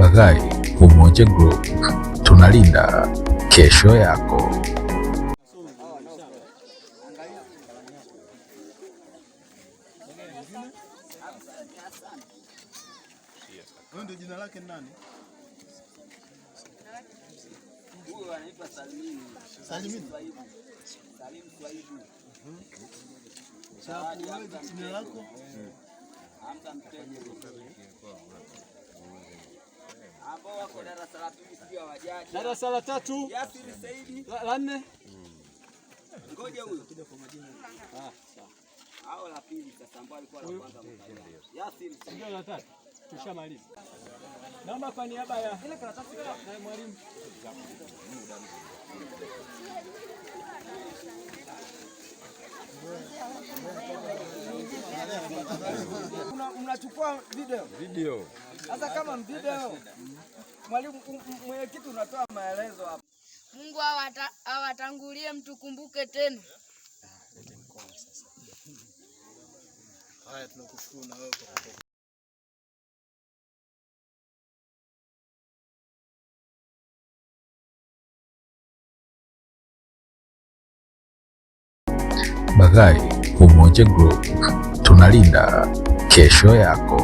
Baghai Umoja Group, tunalinda kesho yako. Ndio jina lake nani? Huyo anaitwa Salimini. Salimini. Salim Swaibu. Jina lako? Hamza Mteje. Ambao wako darasa la pili sio hawajaji. Darasa la 3. Yasir Saidi. La 4. Ngoja huyo. Sawa. Hao la pili sasa ambao alikuwa la kwanza mtaja. Yasir Saidi. Ndio la 3. Tushamaliza. Naomba kwa niaba ya ile karatasi na mwalimu. Mnachukua video. Sasa kama video, mwalimu mwenyekiti unatoa maelezo hapa. Mungu awatangulie mtukumbuke tena. Haya, tunakushukuru na wewe Baghai Umoja Group, tunalinda kesho yako.